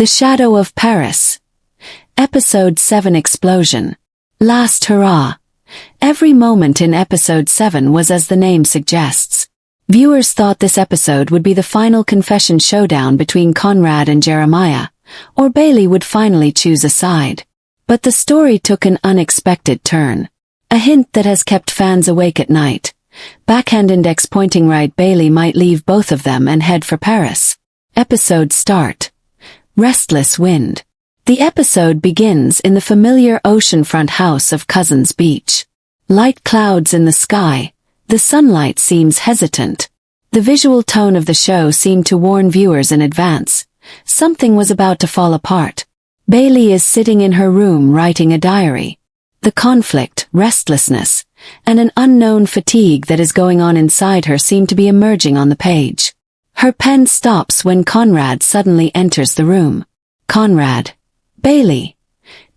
The Shadow of Paris. Episode 7 Explosion. Last Hurrah. Every moment in Episode 7 was as the name suggests. Viewers thought this episode would be the final confession showdown between Conrad and Jeremiah, or Bailey would finally choose a side. But the story took an unexpected turn. A hint that has kept fans awake at night. Backhand index pointing right, Bailey might leave both of them and head for Paris. Episode start. Restless wind. The episode begins in the familiar oceanfront house of Cousins Beach. Light clouds in the sky, the sunlight seems hesitant. The visual tone of the show seemed to warn viewers in advance. Something was about to fall apart. Bailey is sitting in her room writing a diary. The conflict, restlessness, and an unknown fatigue that is going on inside her seem to be emerging on the page. Her pen stops when Conrad suddenly enters the room. Conrad. Bailey.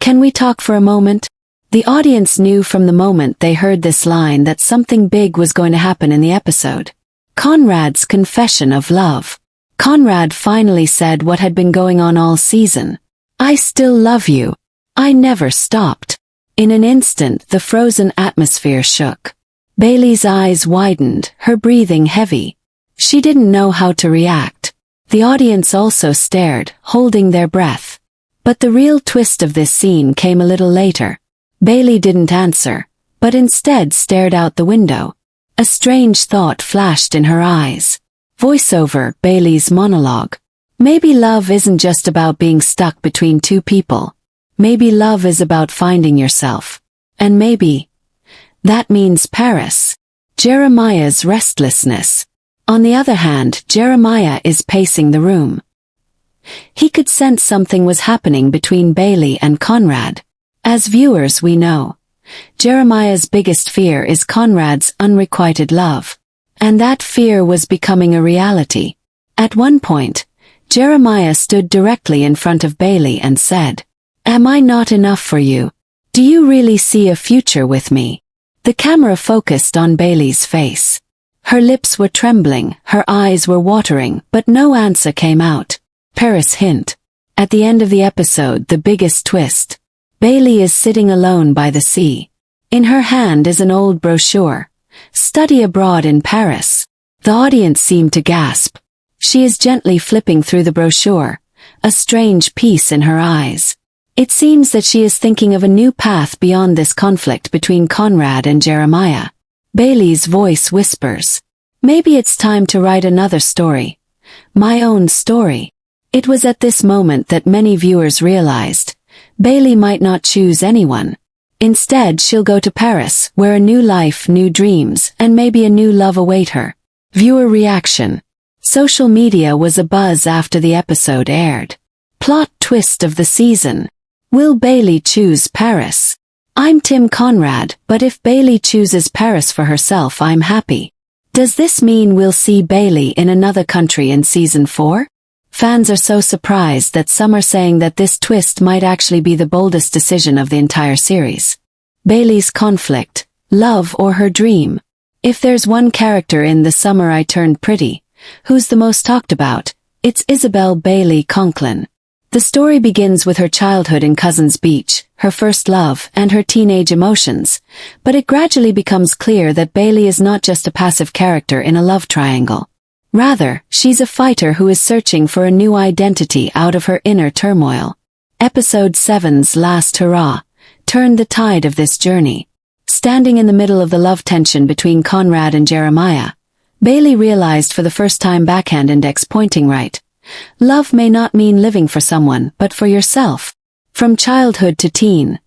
Can we talk for a moment? The audience knew from the moment they heard this line that something big was going to happen in the episode. Conrad's confession of love. Conrad finally said what had been going on all season. I still love you. I never stopped. In an instant, the frozen atmosphere shook. Bailey's eyes widened, her breathing heavy. She didn't know how to react. The audience also stared, holding their breath. But the real twist of this scene came a little later. Bailey didn't answer, but instead stared out the window. A strange thought flashed in her eyes. Voiceover, Bailey's monologue. Maybe love isn't just about being stuck between two people. Maybe love is about finding yourself. And maybe that means Paris. Jeremiah's restlessness. On the other hand, Jeremiah is pacing the room. He could sense something was happening between Bailey and Conrad. As viewers we know, Jeremiah's biggest fear is Conrad's unrequited love. And that fear was becoming a reality. At one point, Jeremiah stood directly in front of Bailey and said, Am I not enough for you? Do you really see a future with me? The camera focused on Bailey's face. Her lips were trembling, her eyes were watering, but no answer came out. Paris hint. At the end of the episode, the biggest twist. Bailey is sitting alone by the sea. In her hand is an old brochure. Study abroad in Paris. The audience seemed to gasp. She is gently flipping through the brochure, a strange peace in her eyes. It seems that she is thinking of a new path beyond this conflict between Conrad and Jeremiah. Bailey's voice whispers, Maybe it's time to write another story. My own story. It was at this moment that many viewers realized, Bailey might not choose anyone. Instead, she'll go to Paris, where a new life, new dreams, and maybe a new love await her. Viewer reaction. Social media was abuzz after the episode aired. Plot twist of the season. Will Bailey choose Paris? I'm Team Conrad, but if Bailey chooses Paris for herself, I'm happy. Does this mean we'll see Bailey in another country in season 4? Fans are so surprised that some are saying that this twist might actually be the boldest decision of the entire series. Bailey's conflict, love or her dream. If there's one character in The Summer I Turned Pretty, who's the most talked about, it's Isabel Bailey Conklin. The story begins with her childhood in Cousins Beach, her first love, and her teenage emotions, but it gradually becomes clear that Bailey is not just a passive character in a love triangle. Rather, she's a fighter who is searching for a new identity out of her inner turmoil. Episode 7's Last Hurrah turned the tide of this journey. Standing in the middle of the love tension between Conrad and Jeremiah, Bailey realized for the first time, backhand index pointing right. Love may not mean living for someone, but for yourself. From childhood to teen.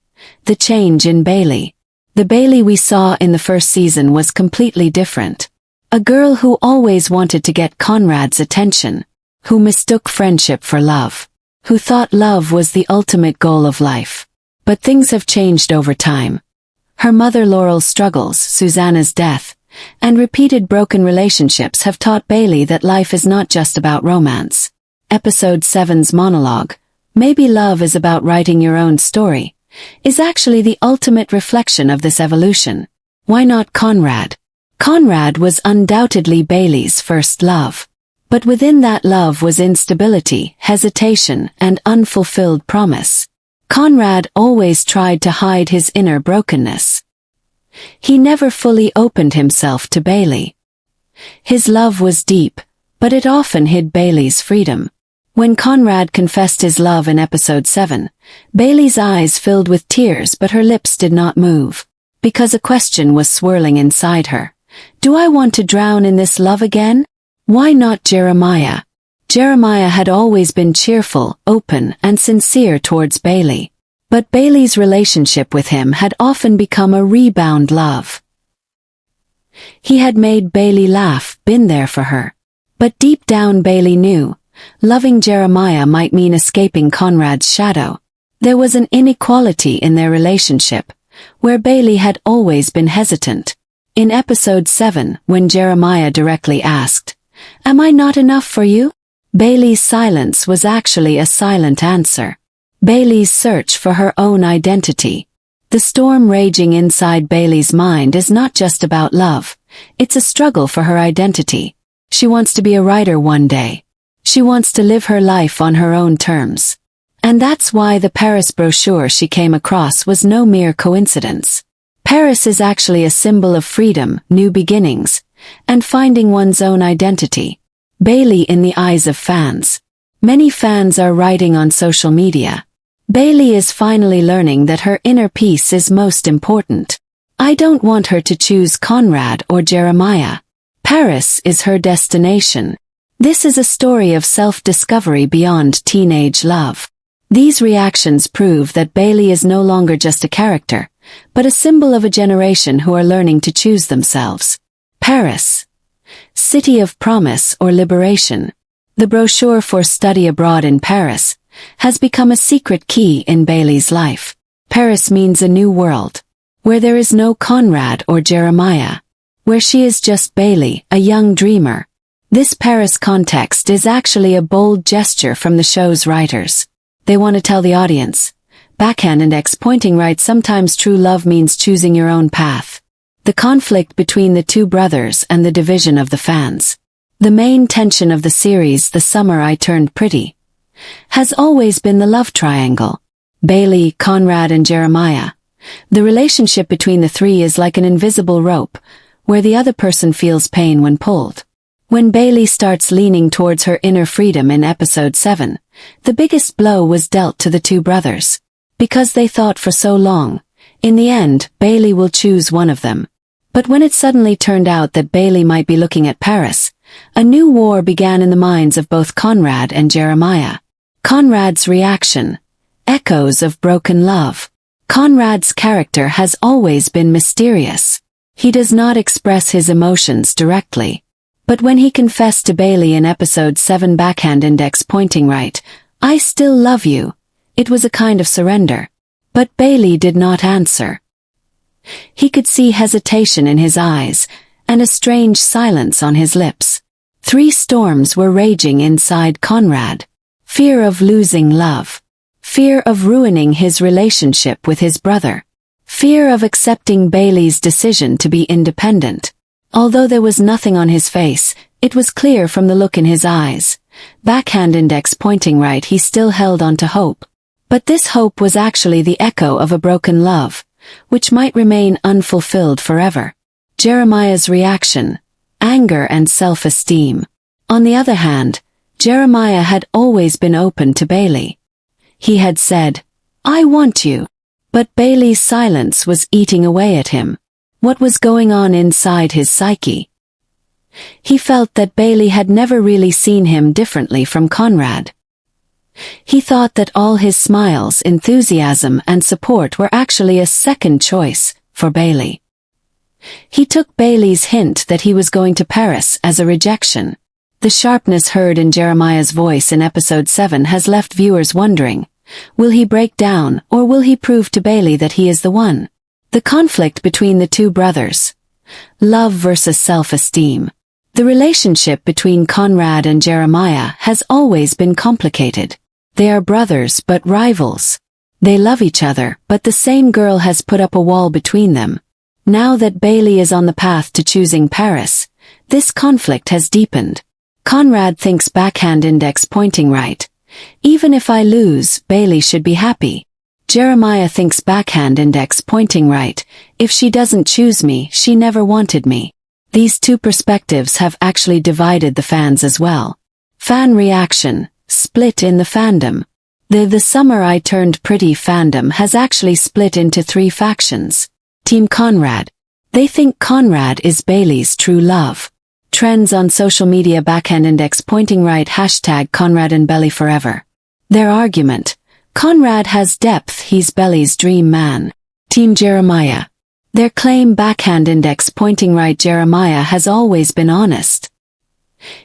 The change in Bailey. The Bailey we saw in the first season was completely different. A girl who always wanted to get Conrad's attention. Who mistook friendship for love. Who thought love was the ultimate goal of life. But things have changed over time. Her mother Laurel's struggles, Susanna's death, and repeated broken relationships have taught Bailey that life is not just about romance. Episode 7's monologue, Maybe Love is About Writing Your Own Story, is actually the ultimate reflection of this evolution. Why not Conrad? Conrad was undoubtedly Bailey's first love. But within that love was instability, hesitation, and unfulfilled promise. Conrad always tried to hide his inner brokenness. He never fully opened himself to Bailey. His love was deep, but it often hid Bailey's freedom. When Conrad confessed his love in episode 7, Bailey's eyes filled with tears but her lips did not move, because a question was swirling inside her. Do I want to drown in this love again? Why not Jeremiah? Jeremiah had always been cheerful, open, and sincere towards Bailey. But Bailey's relationship with him had often become a rebound love. He had made Bailey laugh, been there for her. But deep down Bailey knew, loving Jeremiah might mean escaping Conrad's shadow. There was an inequality in their relationship, where Bailey had always been hesitant. In episode 7, when Jeremiah directly asked, "Am I not enough for you?" Bailey's silence was actually a silent answer. Bailey's search for her own identity. The storm raging inside Bailey's mind is not just about love, it's a struggle for her identity. She wants to be a writer one day. She wants to live her life on her own terms. And that's why the Paris brochure she came across was no mere coincidence. Paris is actually a symbol of freedom, new beginnings, and finding one's own identity. Bailey in the eyes of fans. Many fans are writing on social media. Bailey is finally learning that her inner peace is most important. I don't want her to choose Conrad or Jeremiah. Paris is her destination. This is a story of self-discovery beyond teenage love. These reactions prove that Bailey is no longer just a character, but a symbol of a generation who are learning to choose themselves. Paris. City of Promise or Liberation. The brochure for study abroad in Paris has become a secret key in Bailey's life. Paris means a new world, where there is no Conrad or Jeremiah, where she is just Bailey, a young dreamer. This Paris context is actually a bold gesture from the show's writers. They want to tell the audience, backhand index pointing right, sometimes true love means choosing your own path. The conflict between the two brothers and the division of the fans. The main tension of the series, The Summer I Turned Pretty, has always been the love triangle. Bailey, Conrad, and Jeremiah. The relationship between the three is like an invisible rope, where the other person feels pain when pulled. When Bailey starts leaning towards her inner freedom in episode 7, the biggest blow was dealt to the two brothers. Because they thought for so long, in the end, Bailey will choose one of them. But when it suddenly turned out that Bailey might be looking at Paris, a new war began in the minds of both Conrad and Jeremiah. Conrad's reaction. Echoes of broken love. Conrad's character has always been mysterious. He does not express his emotions directly. But when he confessed to Bailey in episode 7, backhand index pointing right, "I still love you," it was a kind of surrender. But Bailey did not answer. He could see hesitation in his eyes, and a strange silence on his lips. Three storms were raging inside Conrad. Fear of losing love. Fear of ruining his relationship with his brother. Fear of accepting Bailey's decision to be independent. Although there was nothing on his face, it was clear from the look in his eyes. Backhand index pointing right, he still held on to hope. But this hope was actually the echo of a broken love, which might remain unfulfilled forever. Jeremiah's reaction. Anger and self-esteem. On the other hand, Jeremiah had always been open to Bailey. He had said, "I want you." But Bailey's silence was eating away at him. What was going on inside his psyche? He felt that Bailey had never really seen him differently from Conrad. He thought that all his smiles, enthusiasm, and support were actually a second choice for Bailey. He took Bailey's hint that he was going to Paris as a rejection. The sharpness heard in Jeremiah's voice in episode 7 has left viewers wondering, will he break down or will he prove to Bailey that he is the one? The conflict between the two brothers. Love versus self-esteem. The relationship between Conrad and Jeremiah has always been complicated. They are brothers but rivals. They love each other, but the same girl has put up a wall between them. Now that Bailey is on the path to choosing Paris, this conflict has deepened. Conrad thinks backhand index pointing right. Even if I lose, Bailey should be happy. Jeremiah thinks backhand index pointing right. If she doesn't choose me, she never wanted me. These two perspectives have actually divided the fans as well. Fan reaction, split in the fandom. The Summer I Turned Pretty fandom has actually split into 3 factions. Team Conrad. They think Conrad is Bailey's true love. Trends on social media: backhand index pointing right, hashtag Conrad and Belly forever. Their argument: Conrad has depth, he's Belly's dream man. Team Jeremiah. Their claim: backhand index pointing right, Jeremiah has always been honest.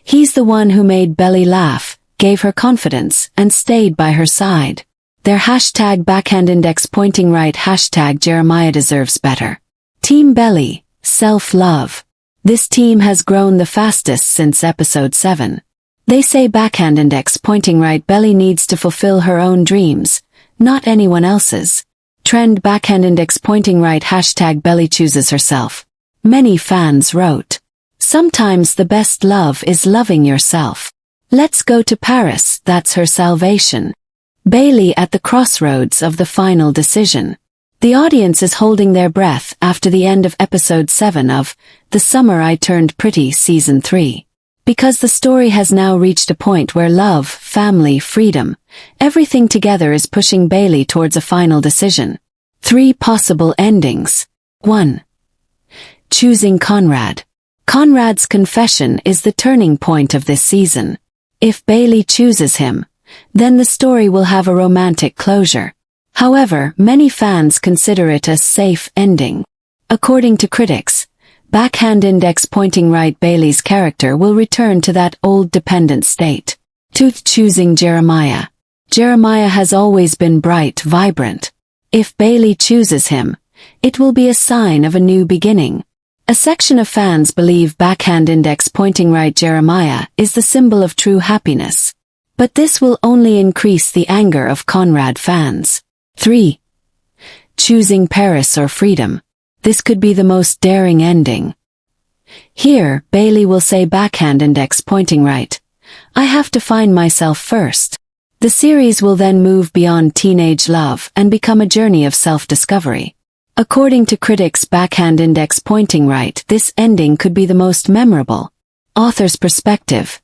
He's the one who made Belly laugh, gave her confidence, and stayed by her side. Their hashtag: backhand index pointing right, hashtag Jeremiah deserves better. Team Belly, self-love. This team has grown the fastest since episode 7. They say backhand index pointing right, Belly needs to fulfill her own dreams, not anyone else's. Trend: backhand index pointing right, hashtag Belly chooses herself. Many fans wrote, sometimes the best love is loving yourself. Let's go to Paris, that's her salvation. Bailey at the crossroads of the final decision. The audience is holding their breath after the end of episode 7 of The Summer I Turned Pretty Season 3. Because the story has now reached a point where love, family, freedom, everything together is pushing Bailey towards a final decision. 3 possible endings. 1. Choosing Conrad. Conrad's confession is the turning point of this season. If Bailey chooses him, then the story will have a romantic closure. However, many fans consider it a safe ending. According to critics, backhand index pointing right, Bailey's character will return to that old dependent state. 2. Choosing Jeremiah. Jeremiah has always been bright, vibrant. If Bailey chooses him, it will be a sign of a new beginning. A section of fans believe backhand index pointing right, Jeremiah is the symbol of true happiness. But this will only increase the anger of Conrad fans. 3. Choosing Paris or freedom. This could be the most daring ending. Here, Bailey will say backhand index pointing right. I have to find myself first. The series will then move beyond teenage love and become a journey of self-discovery. According to critics, backhand index pointing right, this ending could be the most memorable. Author's perspective.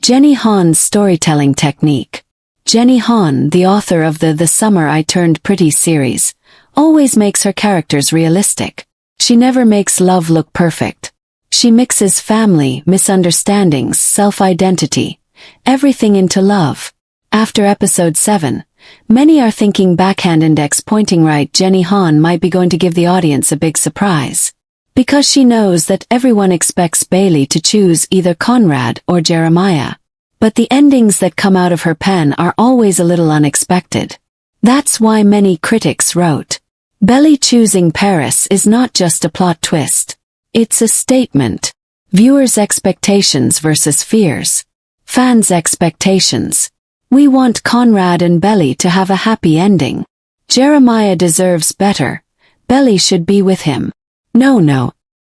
Jenny Han's storytelling technique. Jenny Han, the author of the Summer I Turned Pretty series, always makes her characters realistic. She never makes love look perfect. She mixes family, misunderstandings, self-identity, everything into love. After episode 7, many are thinking backhand index pointing right, Jenny Han might be going to give the audience a big surprise. Because she knows that everyone expects Bailey to choose either Conrad or Jeremiah. But the endings that come out of her pen are always a little unexpected. That's why many critics wrote, Bailey choosing Paris is not just a plot twist. It's a statement. Viewers' expectations versus fears. Fans' expectations. We want Conrad and Bailey to have a happy ending. Jeremiah deserves better. Bailey should be with him. No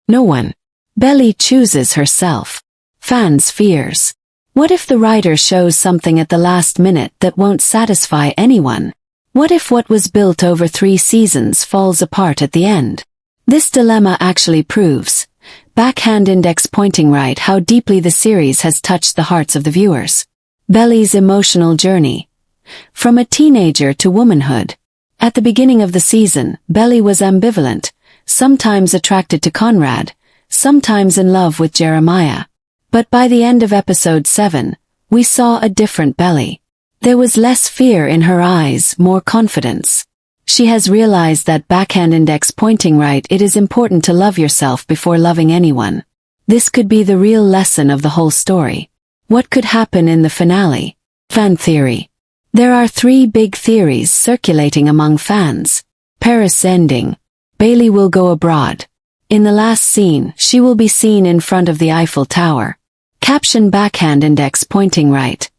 one. Bailey chooses herself. Fans' fears. What if the writer shows something at the last minute that won't satisfy anyone? What if what was built over 3 seasons falls apart at the end? This dilemma actually proves, backhand index pointing right, how deeply the series has touched the hearts of the viewers. Bailey's emotional journey. From a teenager to womanhood. At the beginning of the season, Bailey was ambivalent, sometimes attracted to Conrad, sometimes in love with Jeremiah. But by the end of episode 7, we saw a different Bailey. There was less fear in her eyes, more confidence. She has realized that backhand index pointing right, it is important to love yourself before loving anyone. This could be the real lesson of the whole story. What could happen in the finale? Fan theory. There are 3 big theories circulating among fans. Paris ending. Bailey will go abroad. In the last scene, she will be seen in front of the Eiffel Tower. Caption: backhand index pointing right.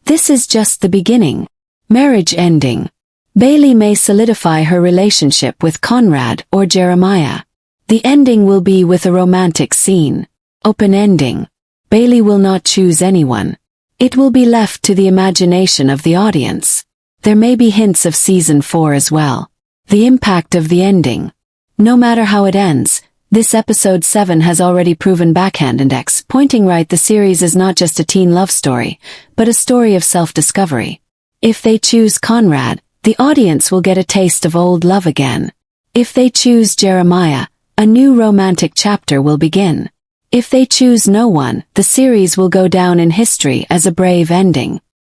This is just the beginning. Marriage ending. Bailey may solidify her relationship with Conrad or Jeremiah. The ending will be with a romantic scene. Open ending. Bailey will not choose anyone. It will be left to the imagination of the audience. There may be hints of season 4 as well. The impact of the ending. No matter how it ends, this episode 7 has already proven backhand index, pointing right the series is not just a teen love story, but a story of self-discovery. If they choose Conrad, the audience will get a taste of old love again. If they choose Jeremiah, a new romantic chapter will begin. If they choose no one, the series will go down in history as a brave ending.